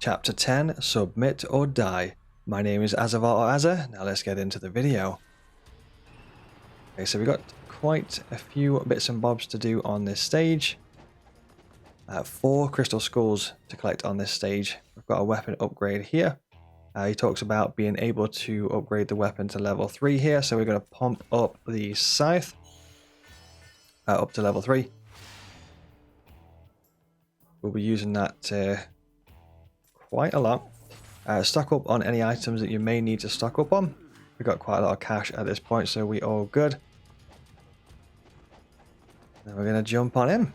Chapter 10, Submit or Die. My name is Azzavhar or Azza. Now let's get into the video. Okay, so we've got quite a few bits and bobs to do on this stage. 4 crystal skulls to collect on this stage. We've got a weapon upgrade here. He talks about being able to upgrade the weapon to level 3 here, so we're going to pump up the scythe up to level 3. We'll be using that quite a lot. Stock up on any items that you may need to stock up on. We've got quite a lot of cash at this point, so we all good. Then we're going to jump on in.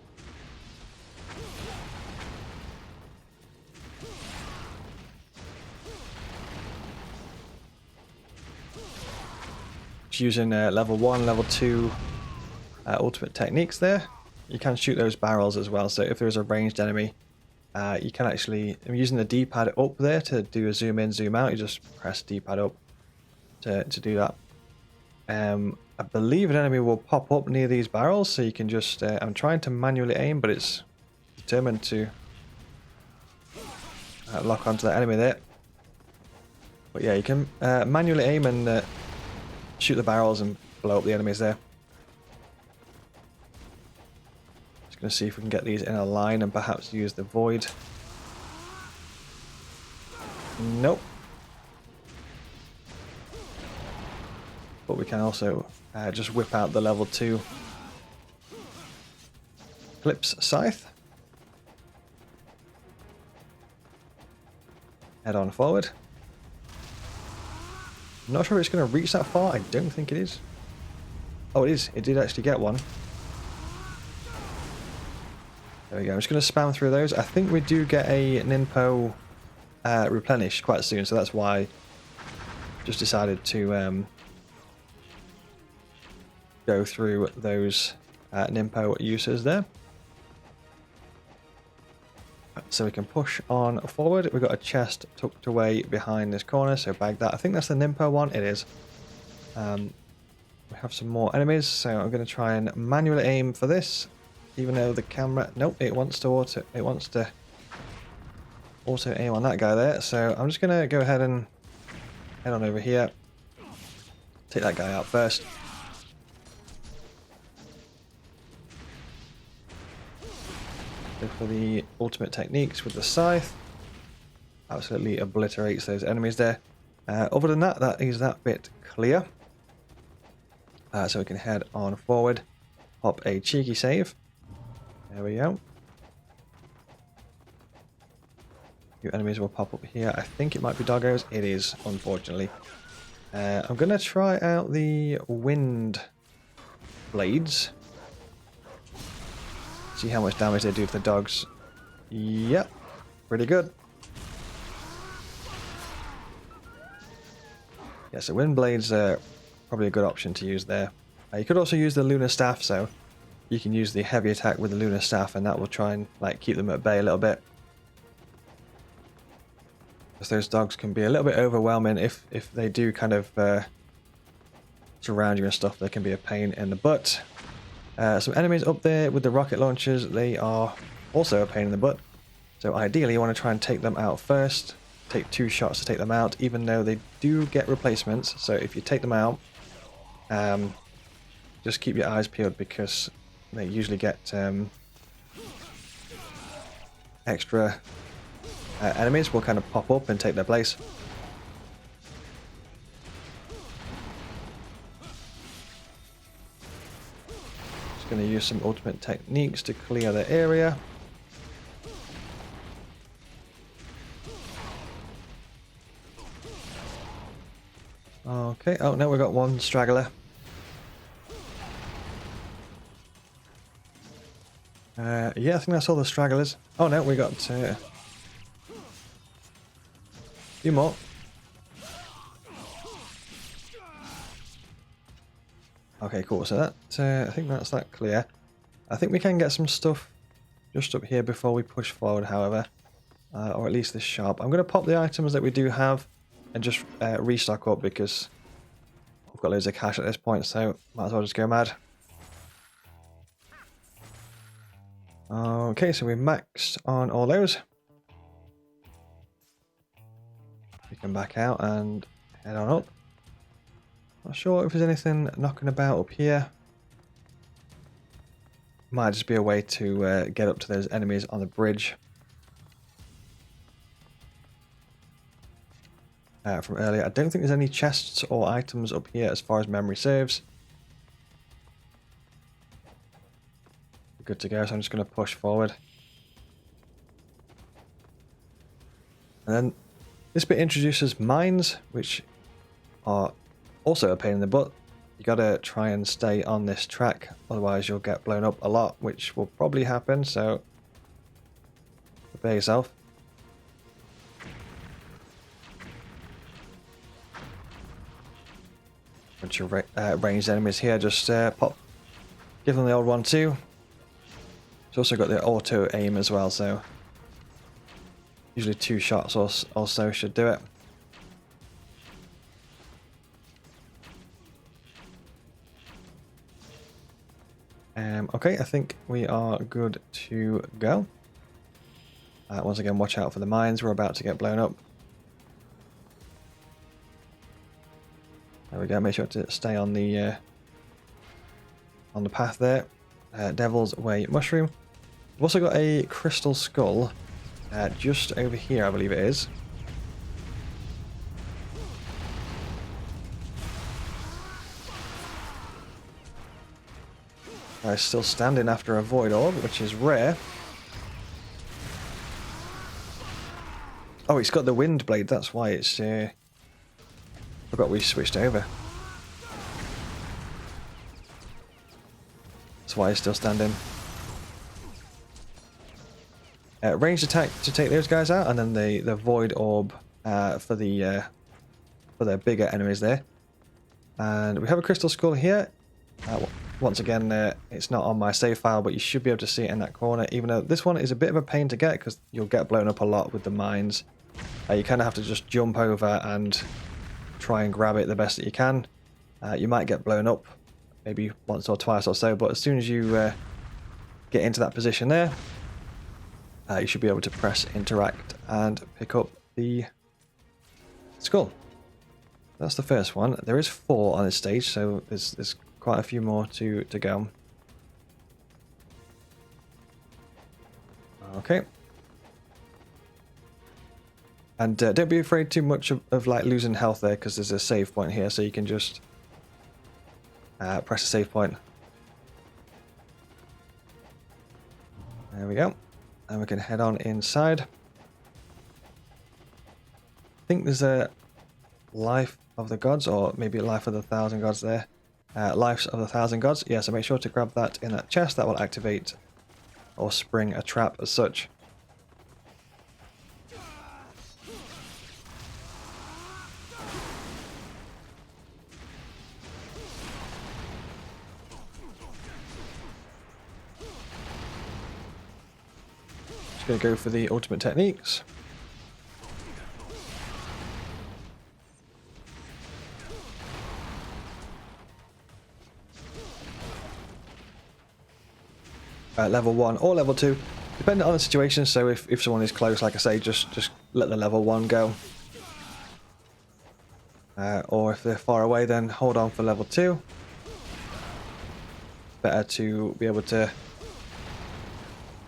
Just using level 1, level 2 ultimate techniques there. You can shoot those barrels as well, so if there's a ranged enemy, you can actually, I'm using the D-pad up there to do a zoom in, zoom out. You just press D-pad up to do that. I believe an enemy will pop up near these barrels, so you can just, I'm trying to manually aim, but it's determined to lock onto that enemy there. But yeah, you can manually aim and shoot the barrels and blow up the enemies there. Just going to see if we can get these in a line and perhaps use the void. Nope. But we can also just whip out the level 2 Clips Scythe. Head on forward. I'm not sure if it's going to reach that far. I don't think it is. Oh, it is. It did actually get one. There we go. I'm just going to spam through those. I think we do get a ninpo replenished quite soon, so that's why I just decided to go through those ninpo uses there. So we can push on forward. We've got a chest tucked away behind this corner, so bag that. I think that's the ninpo one. It is. We have some more enemies, so I'm going to try and manually aim for this, even though the camera, nope, it wants to auto aim on that guy there. So I'm just going to go ahead and head on over here, take that guy out first. Go for the ultimate techniques with the scythe. Absolutely obliterates those enemies there. Other than that, that is that bit clear. So we can head on forward, pop a cheeky save. There we go. A few enemies will pop up here. I think it might be doggos. It is, unfortunately. I'm going to try out the wind blades. See how much damage they do to the dogs. Yep, pretty good. Yeah, so wind blades are probably a good option to use there. You could also use the lunar staff, so you can use the heavy attack with the lunar staff, and that will try and like keep them at bay a little bit. Because those dogs can be a little bit overwhelming if they do kind of surround you and stuff. They can be a pain in the butt. Some enemies up there with the rocket launchers, they are also a pain in the butt. So ideally you want to try and take them out first. Take 2 shots to take them out, even though they do get replacements. So if you take them out, just keep your eyes peeled, because they usually get extra enemies will kind of pop up and take their place. Going to use some ultimate techniques to clear the area. Okay, oh no, we've got one straggler. Yeah, I think that's all the stragglers. Oh no, we got a few more. Okay, cool. So that I think that's that clear. I think we can get some stuff just up here before we push forward, however, or at least this shop. I'm going to pop the items that we do have and just restock up, because I've got loads of cash at this point, so might as well just go mad. Okay, so we've maxed on all those. come back out and head on up. Not sure if there's anything knocking about up here. Might just be a way to get up to those enemies on the bridge from earlier. I don't think there's any chests or items up here as far as memory serves. Good to go, so I'm just going to push forward. And then this bit introduces mines, which are also a pain in the butt. You gotta try and stay on this track, otherwise you'll get blown up a lot, which will probably happen, so prepare yourself. Bunch of ranged enemies here, just pop, give them the old 1-2. It's also got the auto aim as well, so usually 2 shots or so should do it. Okay, I think we are good to go. Once again, watch out for the mines. We're about to get blown up. There we go. Make sure to stay on the path there. Devil's Way mushroom. We've also got a crystal skull just over here, I believe it is. Still standing after a void orb, which is rare. Oh, it's got the wind blade. That's why it's. Forgot we switched over. That's why it's still standing. Ranged attack to take those guys out, and then the void orb for the bigger enemies there. And we have a crystal skull here. Once again, it's not on my save file, but you should be able to see it in that corner, even though this one is a bit of a pain to get because you'll get blown up a lot with the mines. You kind of have to just jump over and try and grab it the best that you can. You might get blown up maybe once or twice or so, but as soon as you get into that position there, you should be able to press interact and pick up the skull. That's the first one. There is 4 on this stage, so there's quite a few more to go. Okay. And don't be afraid too much of like losing health there, because there's a save point here, so you can just press a save point. There we go. And we can head on inside. I think there's a Life of the Gods, or maybe Life of the 1,000 Gods there. Lives of the 1,000 Gods. Yeah, so make sure to grab that in that chest. That will activate or spring a trap as such. Just going to go for the ultimate techniques. Level 1 or level 2, depending on the situation. So if someone is close, like I say, just let the level 1 go. Or if they're far away, then hold on for level 2. Better to be able to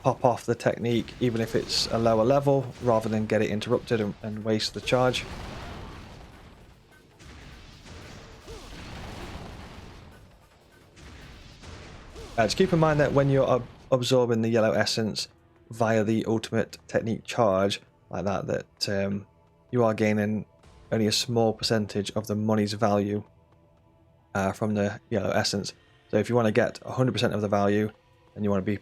pop off the technique even if it's a lower level, rather than get it interrupted and waste the charge. Just keep in mind that when you're absorbing the yellow essence via the ultimate technique charge, like that you are gaining only a small percentage of the money's value from the yellow essence. So if you want to get 100% of the value, then you want to be,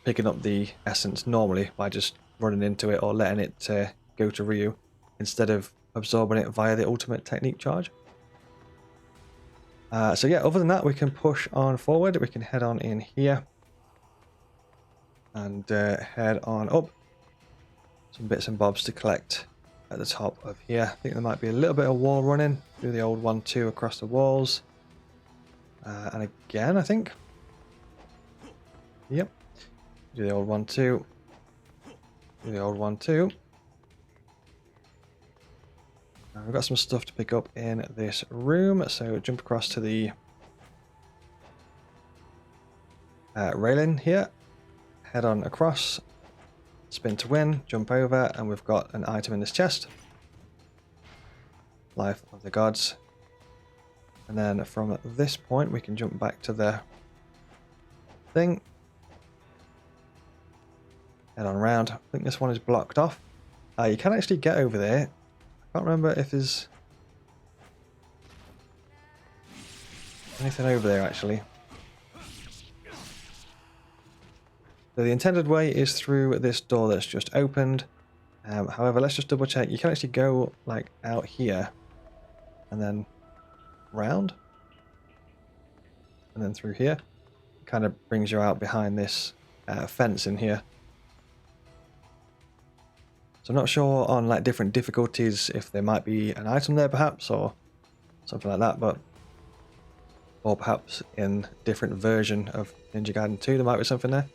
picking up the essence normally by just running into it or letting it go to Ryu, instead of absorbing it via the ultimate technique charge. So yeah, other than that, we can push on forward. We can head on in here and head on up. Some bits and bobs to collect at the top of here. I think there might be a little bit of wall running. Do the old 1-2 across the walls. And again, I think. Yep. Do the old 1-2. Do the old 1-2. We've got some stuff to pick up in this room, so jump across to the railing here, head on across, spin to win, jump over, and we've got an item in this chest. Life of the Gods. And then from this point we can jump back to the thing. Head on around. I think this one is blocked off. You can actually get over there. I can't remember if there's anything over there actually. So the intended way is through this door that's just opened. However, let's just double check. You can actually go like out here and then round and then through here. It kind of brings you out behind this fence in here. So I'm not sure on like different difficulties if there might be an item there perhaps or something like that, but or perhaps in different version of Ninja Gaiden 2 there might be something there.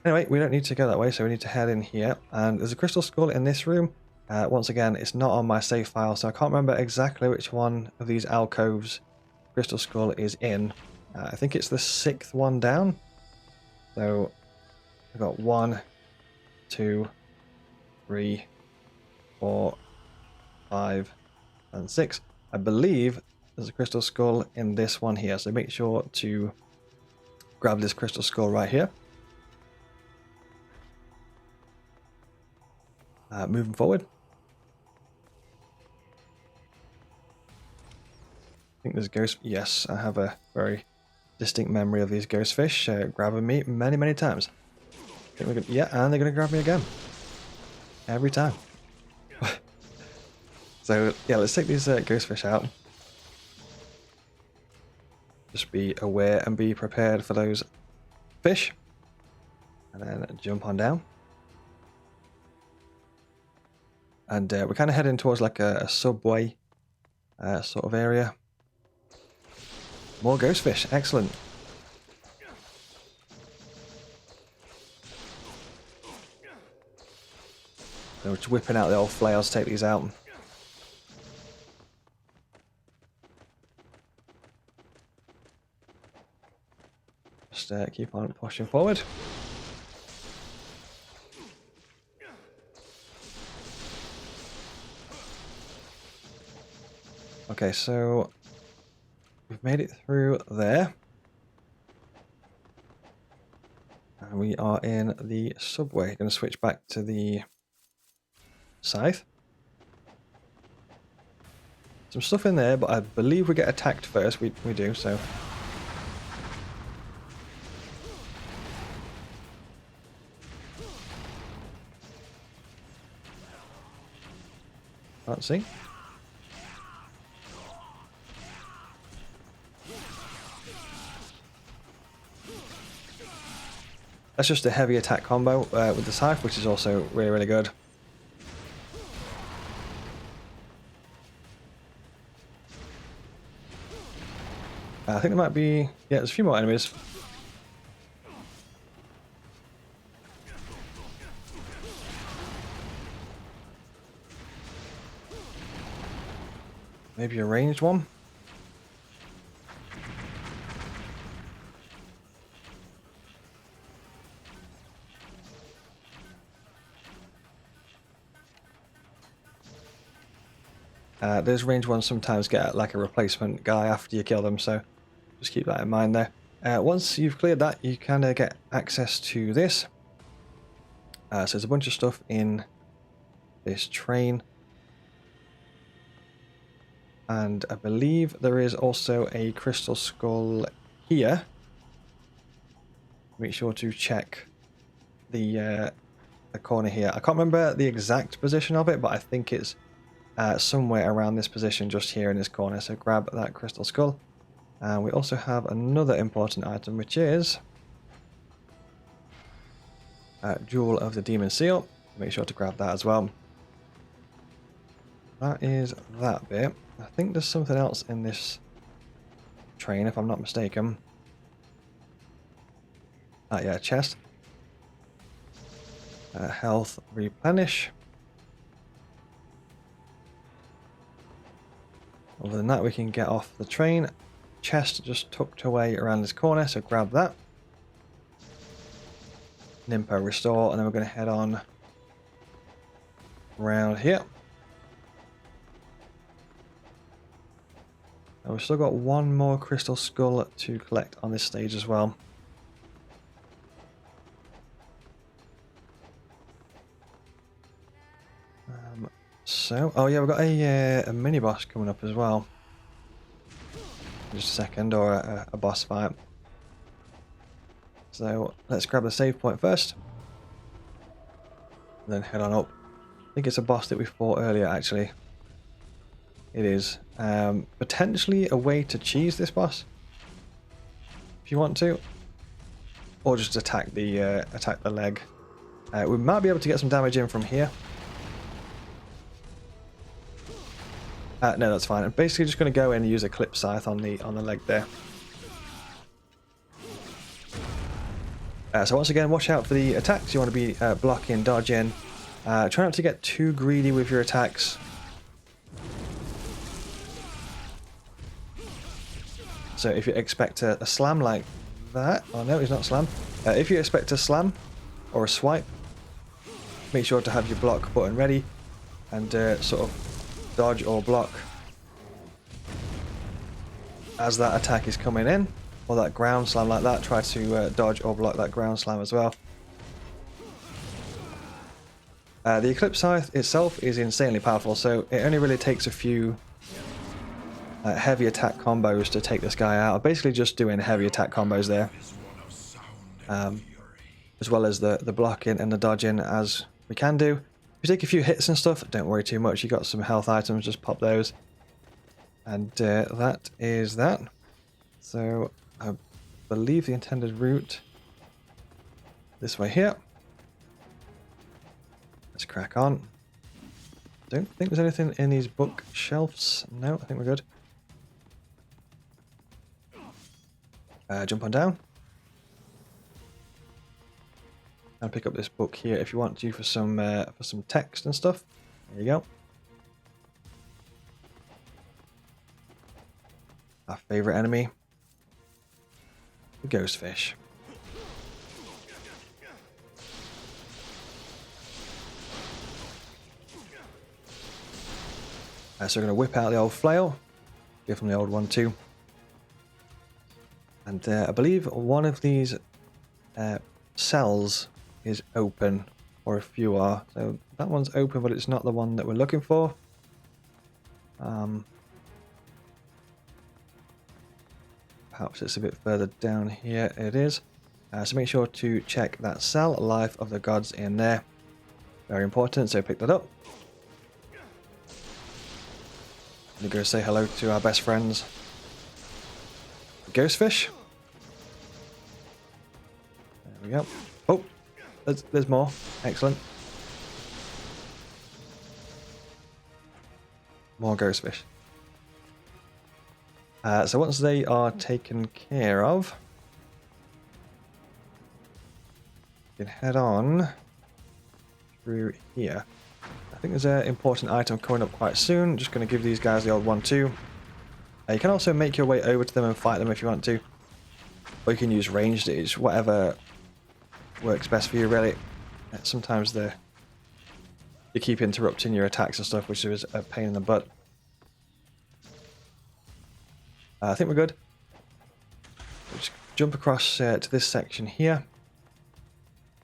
Anyway, we don't need to go that way, so we need to head in here. And there's a crystal skull in this room. Once again, it's not on my save file, so I can't remember exactly which one of these alcoves crystal skull is in. I think it's the 6th one down. So we've got 1, 2, 3, 4, 5, and 6. I believe there's a crystal skull in this one here, so make sure to grab this crystal skull right here. Moving forward. I think there's ghost. Yes, I have a very distinct memory of these ghost fish grabbing me many, many times. I think we're gonna, yeah, and they're going to grab me again. Every time. So, yeah, let's take these ghost fish out. Just be aware and be prepared for those fish. And then jump on down. And we're kind of heading towards like a subway sort of area. More ghost fish, excellent. So we're just whipping out the old flails to take these out. Just keep on pushing forward. Okay, so we've made it through there. And we are in the subway. Going to switch back to the scythe. Some stuff in there, but I believe we get attacked first. We do, so. Let's see. That's just a heavy attack combo with the scythe, which is also really, really good. I think there might be... yeah, there's a few more enemies. Maybe a ranged one. Those ranged ones sometimes get like a replacement guy after you kill them, so just keep that in mind there. Once you've cleared that, you kind of get access to this. So there's a bunch of stuff in this train. And I believe there is also a crystal skull here. Make sure to check the corner here. I can't remember the exact position of it, but I think it's somewhere around this position just here in this corner. So grab that crystal skull. And we also have another important item, which is Jewel of the Demon Seal. Make sure to grab that as well. That is that bit. I think there's something else in this train, if I'm not mistaken. Yeah, chest. Health replenish. Other than that, we can get off the train. Chest just tucked away around this corner, so grab that. Ninpo restore, and then we're going to head on around here. And we've still got one more crystal skull to collect on this stage as well. Oh yeah, we've got a mini boss coming up as well. Just a second, or a boss fight. So let's grab the save point first, and then head on up. I think it's a boss that we fought earlier, actually. It is. Potentially a way to cheese this boss, if you want to, or just attack the leg. We might be able to get some damage in from here. No, that's fine. I'm basically just going to go in and use a clip scythe on the leg there. So once again, watch out for the attacks. You want to be blocking, dodging. Try not to get too greedy with your attacks. So if you expect a slam like that, oh no, he's not slam. If you expect a slam or a swipe, make sure to have your block button ready and sort of dodge or block as that attack is coming in, or that ground slam like that. Try to dodge or block that ground slam as well. The Eclipse Scythe itself is insanely powerful, so it only really takes a few heavy attack combos to take this guy out. I'm basically just doing heavy attack combos there, as well as the blocking and the dodging as we can do. If you take a few hits and stuff, don't worry too much. You got some health items, just pop those, and that is that. So I believe the intended route this way here. Let's crack on. Don't think there's anything in these bookshelves. No, I think we're good. Jump on down. And pick up this book here if you want to for some text and stuff. There you go. Our favourite enemy, the ghost fish. So we're going to whip out the old flail, give them the old one too. And I believe one of these cells is open, or a few are. So that one's open, but it's not the one that we're looking for. Perhaps it's a bit further down here. It is. So make sure to check that cell, Life of the Gods, in there. Very important, so pick that up. I'm going to say hello to our best friends, the ghost fish. There we go. Oh, there's more. Excellent. More ghost fish. So once they are taken care of, you can head on through here. I think there's an important item coming up quite soon. Just going to give these guys the old one too. You can also make your way over to them and fight them if you want to. Or you can use ranged. It's whatever works best for you, really. Sometimes you keep interrupting your attacks and stuff, which is a pain in the butt. I think we're good. We'll just jump across to this section here,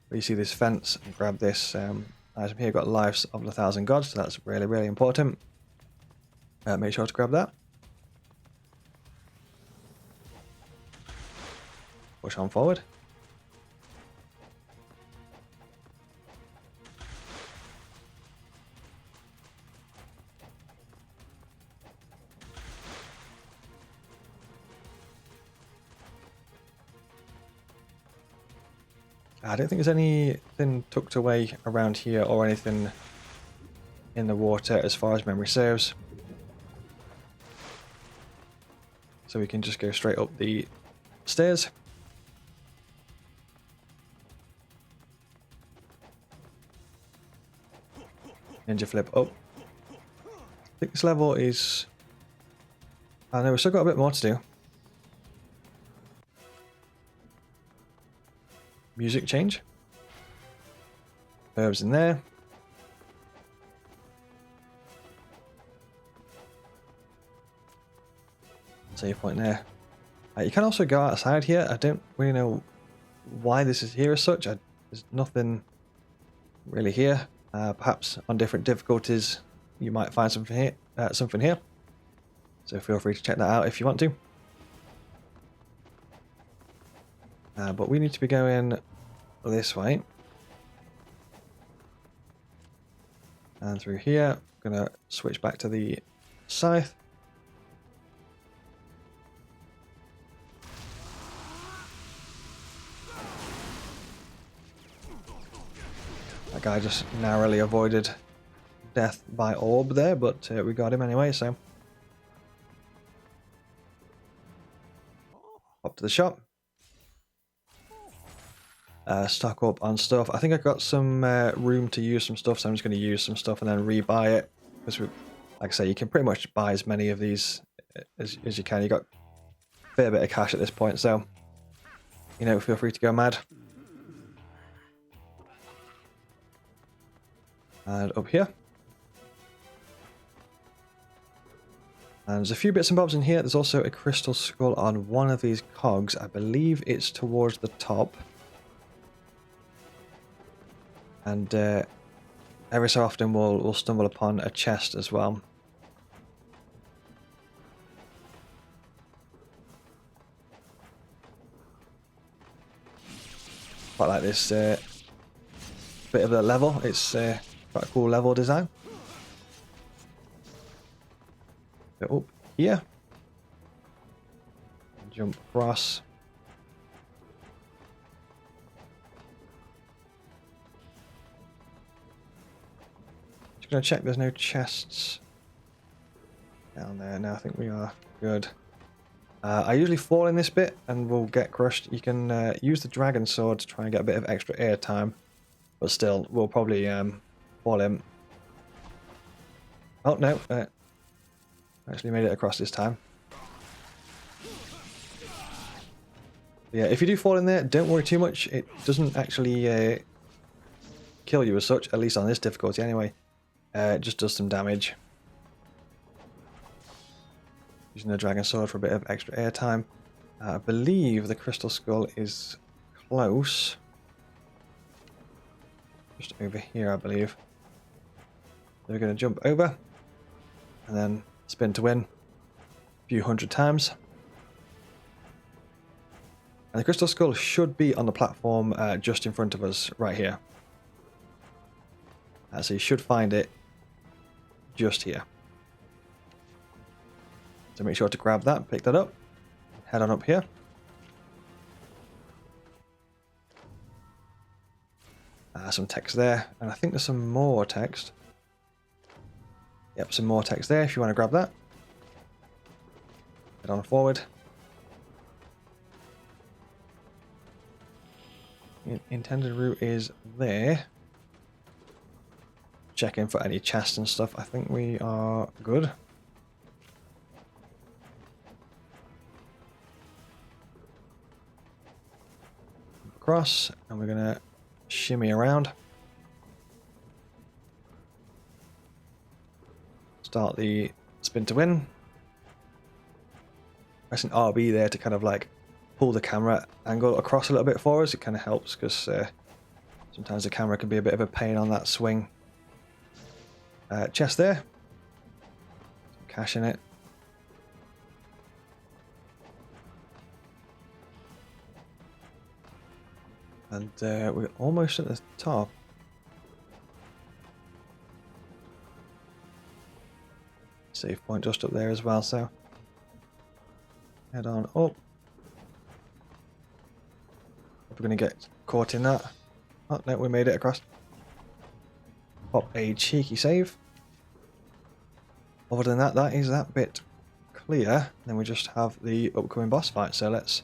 where you see this fence, and grab this item here. Got Lives of the 1,000 Gods, so that's really, really important. Make sure to grab that. Push on forward. I don't think there's anything tucked away around here or anything in the water as far as memory serves. So we can just go straight up the stairs. Ninja flip up. I think this level is I know we've still got a bit more to do. Music change. Herbs in there. Save point there. You can also go outside here. I don't really know why this is here as such. There's nothing really here. Perhaps on different difficulties you might find something here. So feel free to check that out if you want to. But we need to be going this way. And through here, I'm going to switch back to the scythe. That guy just narrowly avoided death by orb there, but we got him anyway, so. Up to the shop. Stock up on stuff. I think I've got some room to use some stuff, so I'm just going to use some stuff and then rebuy it. Because, like I say, you can pretty much buy as many of these as you can. You got a fair bit of cash at this point, so you know, feel free to go mad. And up here. And there's a few bits and bobs in here. There's also a crystal skull on one of these cogs. I believe it's towards the top. And every so often we'll stumble upon a chest as well. Quite like this bit of a level. It's quite a cool level design. Go up here. Jump across. Just going to check there's no chests down there. No, I think we are good. I usually fall in this bit and will get crushed. You can use the dragon sword to try and get a bit of extra air time. But still, we'll probably fall in. Oh, no. Actually made it across this time. Yeah, if you do fall in there, don't worry too much. It doesn't actually kill you as such, at least on this difficulty anyway. It just does some damage. Using the dragon sword for a bit of extra air time. I believe the crystal skull is close. Just over here, I believe. So we're going to jump over and then spin to win a few hundred times. And the crystal skull should be on the platform just in front of us right here. So you should find it just here. So make sure to grab that, pick that up, head on up here. Some text there, and I think there's some more text. Yep, some more text there if you want to grab that. Head on forward. Intended route is there. Checking for any chests and stuff. I think we are good. Across, and we're gonna shimmy around. Start the spin to win. Pressing RB there to kind of like pull the camera angle across a little bit for us. It kind of helps because sometimes the camera can be a bit of a pain on that swing. Chest there. Some cash in it. And we're almost at the top. Save point just up there as well, so head on up. If we're going to get caught in that. Oh, no, we made it across. Pop a cheeky save. Other than that, that is that bit clear. Then we just have the upcoming boss fight, so let's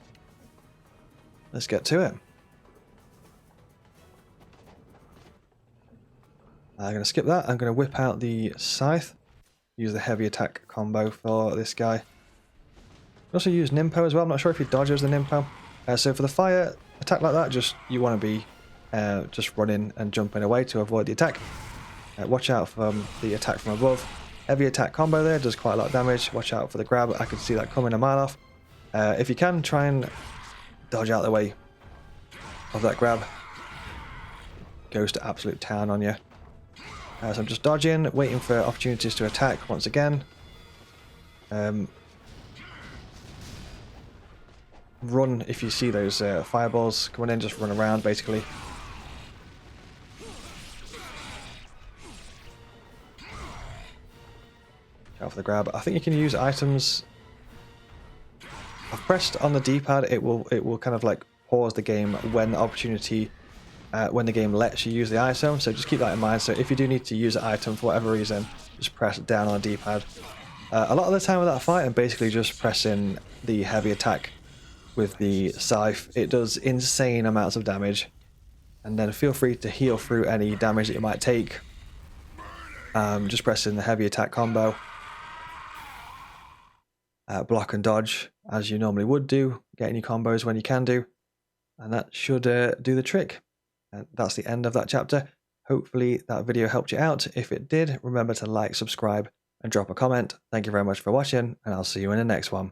get to it. I'm going to skip that. I'm going to whip out the scythe. Use the heavy attack combo for this guy. also use ninpo as well. I'm not sure if he dodges the ninpo. So for the fire attack like that, you want to be just running and jumping away to avoid the attack. Watch out for the attack from above. Heavy attack combo there does quite a lot of damage. Watch out for the grab. I could see that coming a mile off. If you can, try and dodge out the way of that grab. Goes to absolute town on you. So I'm just dodging, waiting for opportunities to attack once again. Run if you see those fireballs coming in, just run around basically. Out for the grab. I think you can use items. I've pressed on the D-pad. It will kind of like pause the game when the opportunity, when the game lets you use the item. So just keep that in mind. So if you do need to use an item for whatever reason, just press down on the D-pad. A lot of the time with that fight, I'm basically just pressing the heavy attack with the scythe. It does insane amounts of damage, and then feel free to heal through any damage that you might take. Just pressing the heavy attack combo, block and dodge as you normally would do, get any combos when you can do, and that should do the trick. And that's the end of that chapter. Hopefully that video helped you out. If it did, remember to like, subscribe, and drop a comment. Thank you very much for watching, and I'll see you in the next one.